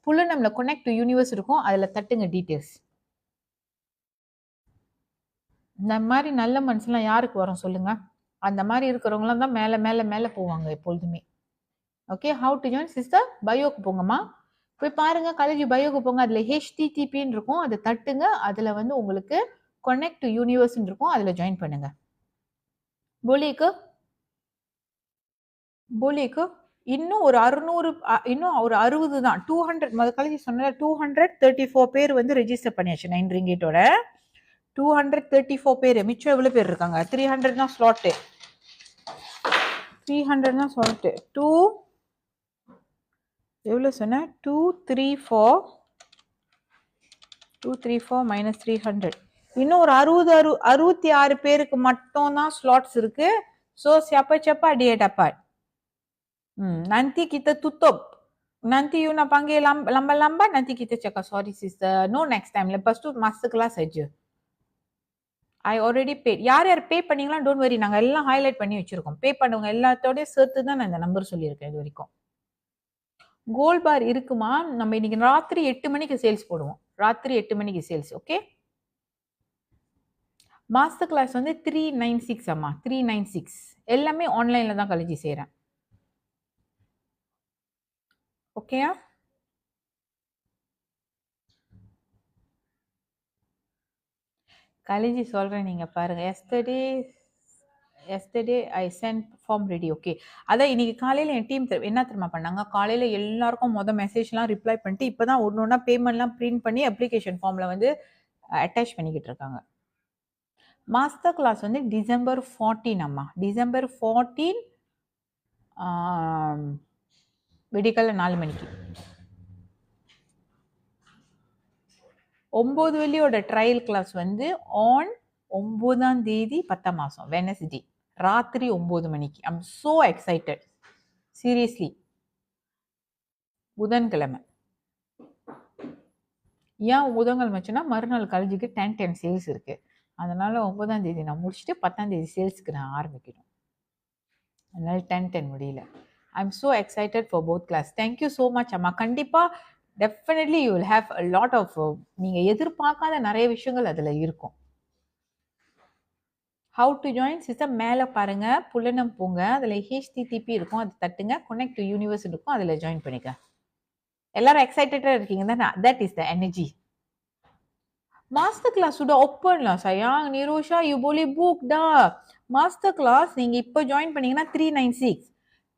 புல்லனம்ல கனெக்ட் டு யூனிவர்ஸ் இருக்கும், அதில் தட்டுங்க டீட்டெயில்ஸ். இந்த மாதிரி நல்ல மனசுலாம் யாருக்கு வரும் சொல்லுங்கள்? அந்த மாதிரி இருக்கிறவங்களாம் தான் மேலே மேலே மேலே போவாங்க எப்பொழுதுமே. Okay how to join sister, பயோக்கு போங்கம்மா, போய் பாருங்கள் காலேஜ் பயோக்கு போங்க, அதில் HTTPன்னு இருக்கும், அதை தட்டுங்க, அதில் வந்து உங்களுக்கு கனெக்ட் டு யூனிவர்ஸ்ன்னு இருக்கும், அதில் ஜாயின் பண்ணுங்க. போலிக்கு இன்னும் ஒரு 600 இன்னும் ஒரு 60 தான், 200 முதல் காலேஜ் சொன்ன 234 பேர் வந்து ரெஜிஸ்டர் பண்ணியாச்சு 9 ரிங்கேட்டோட. 234 பேர். மிச்சம் எவ்வளோ பேர் இருக்காங்க? 300 தான் ஸ்லாட்டு. 300 தான் ஸ்லாட்டு. எவ்வளோ சொன்னேன்? 234 minus 300. இன்னும் ஒரு 66 பேருக்கு மட்டும் தான் ஸ்லாட்ஸ் இருக்கு. So siapa dia dapat. Nanti kita tutup. Nanti you nak panggil lambat-lambat, nanti kita cakap sorry sister. No next time. Lepas tu master class saja. I already paid. யார் யார் பே பண்ணீங்களா டோன்ட் வரி, நாங்கள் எல்லாம் highlight பண்ணி வச்சிருக்கோம். பே பண்ணவங்க எல்லாத்தோடய சேர்த்து தான் நான் இந்த நம்பர் சொல்லியிருக்கேன் இது வரைக்கும். கோல்ட் பார் இருக்குமா? நம்ம இன்னைக்கு ராத்திரி 8 மணிக்கு சேல்ஸ் போடுவோம். ராத்திரி 8 மணிக்கு சேல்ஸ். ஓகே, மாஸ்டர் கிளாஸ் வந்து 396 அம்மா, 396. எல்லாமே ஆன்லைனில் தான் கழிச்சு செய்கிறேன். ஓகேயா? கழிச்சு சொல்கிறேன், நீங்கள் பாருங்கள். Yesterday I sent form ready. Okay, அதான் இன்னைக்கு காலையில் என் டீம் என்ன தெரியுமா பண்ணாங்க? காலையில் எல்லாருக்கும் மெசேஜ்லாம் ரிப்ளை பண்ணிட்டு இப்போ தான் ஒன்று ஒன்றா பேமெண்ட்லாம் பிரிண்ட் பண்ணி அப்ளிகேஷன் ஃபார்மில் வந்து அட்டாச் பண்ணிக்கிட்டு இருக்காங்க. மாஸ்டர் கிளாஸ் வந்து December 14 அம்மா. December 14 விடிகாலை 4 மணிக்கு. 9 வெள்ளியோட ட்ரையல் கிளாஸ் வந்து ஆன் 9ஆம் தேதி 10ஆம் மாதம் வெனஸ்டே ராத்திரி 9 மணிக்கு. I'm so excited seriously. புதன்கிழமை. ஏன் புதன்கிழமை வச்சுன்னா மறுநாள் கழிஞ்சுக்கு 10 சேல்ஸ் இருக்கு. அதனால 9ஆம் தேதி நான் முடிச்சுட்டு 10ஆம் தேதி சேல்ஸுக்கு நான் ஆரம்பிக்கணும். அதனால 10 முடியல. I'm so excited for both class. Thank you so much அம்மா. கண்டிப்பாக definitely you will have a lot of, நீங்கள் எதிர்பார்க்காத நிறைய விஷயங்கள் அதில் இருக்கும். ஹவு டு ஜாயின் சிஸ்டம் மேலே பாருங்கள், புல்லனம் போங்க, அதில் HTTP இருக்கும், அது தட்டுங்க, கனெக்ட் டு யூனிவர்ஸ் இருக்கும், அதில் ஜாயின் பண்ணிக்க. எல்லாரும் எக்ஸைட்டடாக இருக்கீங்க தானே? That is the energy. Master class sudah open lah sayang. Nirosha, you boleh book dah. Master class நீங்க இப்போ ஜாயின் பண்ணீங்கன்னா 396.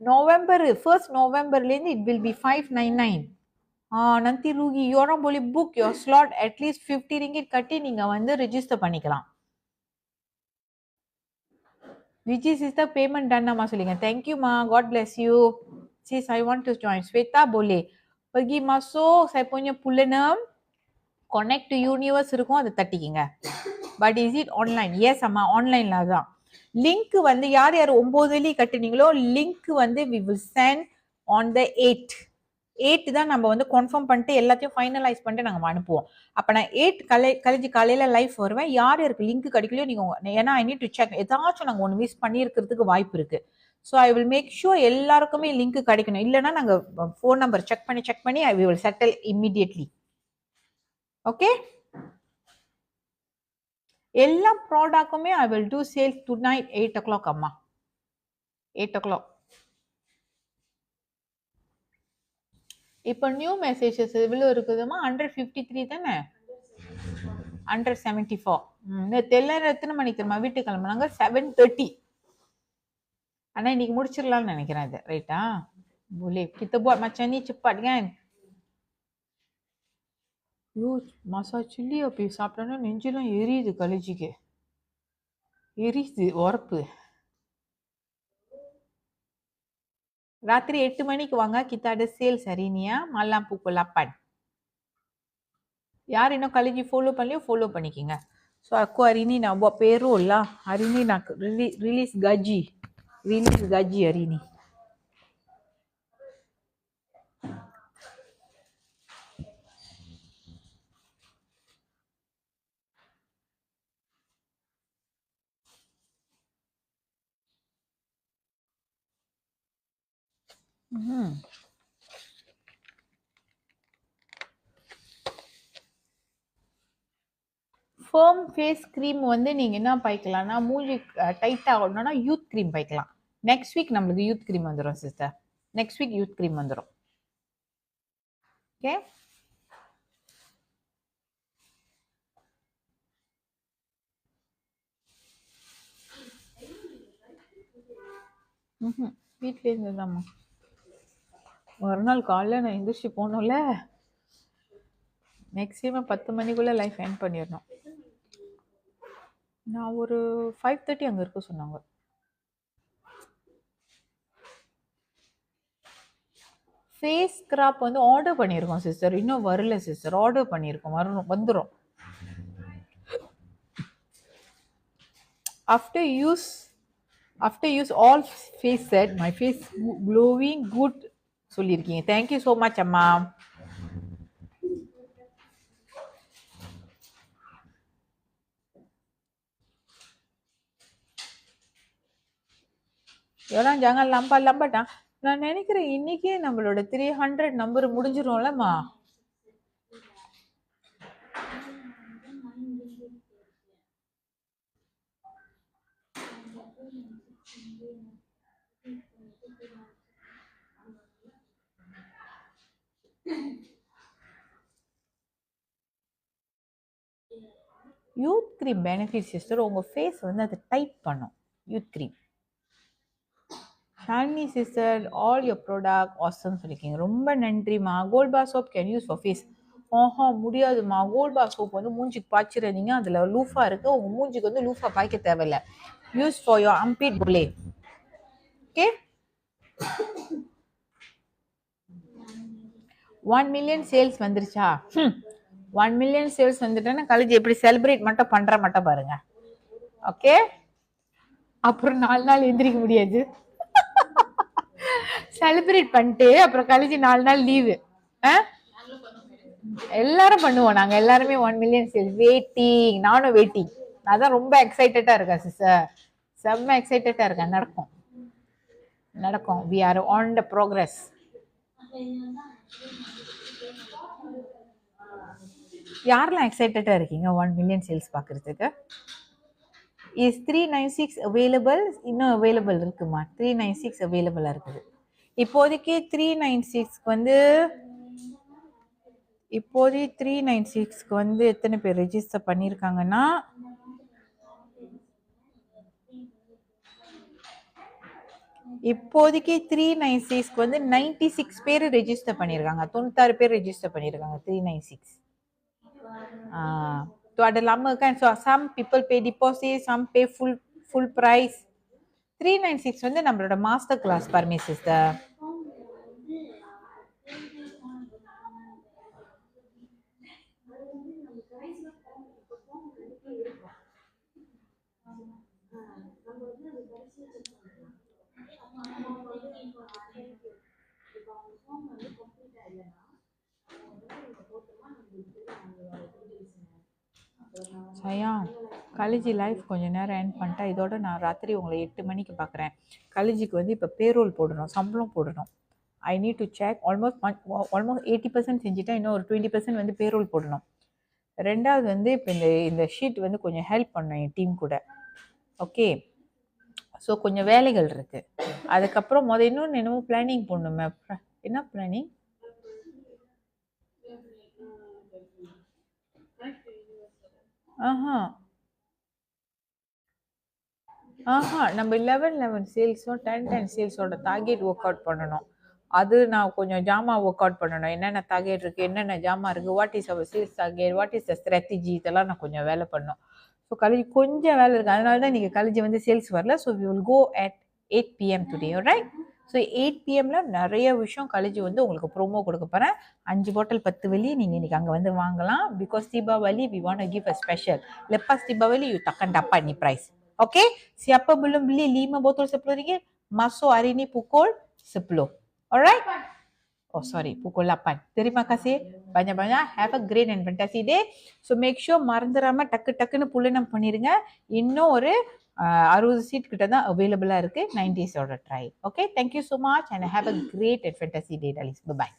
November 1st நவம்பர்லேருந்து it will be 599. nanti rugi. You orang boleh book your slot at least 50 ringgit கட்டி நீங்க வந்து register பண்ணிக்கலாம். Viji sister payment done nama சொல்லுங்க. Thank you ma, God bless you. Sis, I want to join. Sweta boleh pergi masuk saya punya Pullenam, connect to universe இருக்கும், அதை தட்டிக்கிங்க. But is it online? Yes அம்மா, ஆன்லைனில் தான். Link வந்து யார் யார் 9 வெள்ளி கட்டினீங்களோ லிங்க் வந்து we will send on the 8 தான் நம்ம வந்து கன்ஃபார்ம் பண்ணிட்டு எல்லாத்தையும் ஃபைனலைஸ் பண்ணிட்டு நாங்கள் அனுப்புவோம். அப்போ நான் 8 கழிஞ்சு காலையில் லைஃப் வருவேன். யார் யாருக்கு லிங்க் கிடைக்கலையோ நீங்கள், ஏன்னா ஐ நீட் டு செக், ஏதாச்சும் நாங்கள் ஒன்று மிஸ் பண்ணியிருக்கிறதுக்கு வாய்ப்பு இருக்குது. So I will make sure எல்லாருக்குமே லிங்க் கிடைக்கணும். இல்லைன்னா நாங்கள் ஃபோன் நம்பர் செக் பண்ணி I will settle immediately. Okay, எல்லா ப்ராடக்ட்டுமே I will do sales tonight 8 o'clock அம்மா. 8 o'clock. இப்போ நியூ மெசேஜஸ் எவ்வளோ இருக்குதுமா? 153 தானே? 174. நேற்று எல்லாரும் எத்தனை மணிக்கு தெரியுமா வீட்டுக்கு கிளம்புனாங்க? 7:30. ஆனால் இன்னைக்கு முடிச்சிடலாம்னு நினைக்கிறேன் இது. ரைட்டா? boleh kita buat macam ni cepat kan? ஐயோ, மசா சில்லி அப்படி சாப்பிட்டோன்னா நெஞ்செல்லாம் எரியுது, கழிச்சிக்கு எரியுது உரப்பு. ராத்திரி 8 மணிக்கு வாங்க, kita ada sales hari ni ya, malam pukul 8. யார் இன்னும் கழிஞ்சி ஃபாலோ பண்ணலையோ ஃபாலோ பண்ணிக்கிங்க. So aku hari ni nak buat payroll lah. Hari ni nak release gaji hari ni. Firm face cream வந்து நீங்கள் என்ன பாய்க்கலாம்னா, மூஞ்சி டைட்டாக ஆகணும்னா யூத் க்ரீம் பாய்க்கலாம். நெக்ஸ்ட் வீக் நம்மளுக்கு யூத் க்ரீம் வந்துடும் sister. Next week youth cream வந்துடும். ஓகே, வீட்லேருந்து தான்மா. மறுநாள் காலையில் நான் எந்திரிச்சு போகணும்ல, மேக்ஸிமம் 10 மணிக்குள்ளே லைஃப் எண்ட் பண்ணிடணும். நான் ஒரு 5:30 அங்கே இருக்க சொன்னாங்க. ஃபேஸ் ஸ்க்ராப் வந்து ஆர்டர் பண்ணியிருக்கோம் சிஸ்டர், இன்னும் வரல சிஸ்டர். ஆர்டர் பண்ணியிருக்கோம், வந்துடும். After use all face set my face glowing good சொல்லியிருக்கீங்க. தேங்க்யூ ஸோ மச் அம்மா. எல்லாம் ஜாங்க லம்பாட்டா. நான் நினைக்கிறேன் இன்னைக்கே நம்மளோட 300 நம்பர் முடிஞ்சிரும்லம்மா. யூத் க்ரீம் பெனிஃபிட் சிஸ்டர், உங்கள் ஃபேஸ் வந்து அதை டைட் பண்ணும். Youth cream. Shalini sister, all your product awesome சொல்லியிருக்கீங்க, ரொம்ப நன்றிம்மா. Gold bar soap can use for face. முடியாதுமா. கோல்ட் பார் சோப் வந்து மூஞ்சிக்கு பாய்ச்சிடாதீங்க, அதில் லூஃபா இருக்குது. உங்கள் மூஞ்சிக்கு வந்து லூஃபா பாய்க்க தேவையில்லை. யூஸ் ஃபார் யோர் அம்பீட் புலே. ஓகே. 1 மில்லியன் சேல்ஸ் வந்துருச்சா? 1 மில்லியன் சேல்ஸ் வந்துட்டேன்னா காலேஜ் எப்படி செலிப்ரேட் மட்டும் பண்ற மட்டும் பாருங்க. ஓகே. அப்புறம் 4 நாள் எந்திரிக்க முடியாது. செலிப்ரேட் பண்ணிட்டு அப்புறம் காலேஜ் 4 நாள் லீவு. எல்லாரும் பண்ணுவோம், நாங்க எல்லாருமே 1 மில்லியன் சேல்ஸ். வெயிட்டிங், நானும் வெயிட்டிங். அதான் ரொம்ப எக்ஸைட்டடா இருக்கேன் சிஸ்டர், செம்ம எக்ஸைட்டடா இருக்கேன். நடக்கும். We are on the progress. யாரெல்லாம் எக்ஸைட்டடா இருக்கீங்க 1 மில்லியன் சேல்ஸ் பார்க்கறதுக்கு? Is 396 available? இன்னும் அவைலபிள் இருக்குமா? 396 அவைலபிளாக இருக்குது இப்போதைக்கு. 396க்கு வந்து இப்போதைக்கு 396க்கு வந்து எத்தனை பேர் ரெஜிஸ்டர் பண்ணியிருக்காங்கன்னா, இப்போதைக்கு 396க்கு வந்து 96 பேர் ரெஜிஸ்டர் பண்ணியிருக்காங்க. 96 பேர் ரெஜிஸ்டர் பண்ணியிருக்காங்க 396. Tu ada lama kan, so some people pay deposit, some pay full price. 396 வந்து நம்மளோட மாஸ்டர் கிளாஸ் பாருமே சிஸ்டர். சயா, காலேஜ் லைஃப் கொஞ்சம் நேரம் எண்ட் பண்ணிட்டா இதோட நான் ராத்திரி உங்களை 8 மணிக்கு பார்க்குறேன். காலேஜுக்கு வந்து இப்போ பேரோல் போடணும், சம்பளம் போடணும். I need to check. Almost 80% செஞ்சுட்டேன். இன்னும் ஒரு 20% வந்து பேரோல் போடணும். ரெண்டாவது வந்து இப்போ இந்த ஷீட் வந்து கொஞ்சம் ஹெல்ப் பண்ணணும் என் டீம் கூட. ஓகே. ஸோ கொஞ்சம் வேலைகள் இருக்குது. அதுக்கப்புறம் இன்னொன்று என்னமோ பிளானிங் போடணுமே. என்ன பிளானிங்? நம்ம 11 சேல்ஸும் 10 சேல்ஸோட டார்கெட் ஒர்க் அவுட் பண்ணணும். அது நான் கொஞ்சம் ஜாமா ஒர்க் அவுட் பண்ணணும். என்னென்ன டார்கெட் இருக்குது, என்னென்ன ஜாமா இருக்குது, what is our sales target, what is the strategy, இதெல்லாம் நான் கொஞ்சம் வேலை பண்ணணும். ஸோ காலேஜ் கொஞ்சம் வேலை இருக்குது, அதனால தான் நீங்கள் காலேஜ் வந்து சேல்ஸ் வரல. So we will go at 8 PM today, right? So 8 PMல நிறைய விஷயம் காலேஜ் வந்து உங்களுக்கு ப்ரோமோ கொடுக்க போகிறேன். 5 பாட்டில் 10 வெள்ளி நீங்கள் இன்றைக்கி அங்கே வந்து வாங்கலாம். Because Deepavali we want to give a special. Lepas Deepavali you takkan dapat ni price. Okay? Siapa belum beli 5 botol RM10, masuk hari ni pukul 10. Alright? Oh sorry, pukul 8. Terima kasih banyak-banyak. Have a great and fantastic day. So make sure மறந்துடாம டக்குன்னு புள்ளனம் பண்ணிருங்க. இன்னும் ஒரு 60 seat கிட்ட தான் அவைலபிளா இருக்கு 90s ஓட try. Okay, thank you so much and have a great and fantastic day, darlings. Bye bye.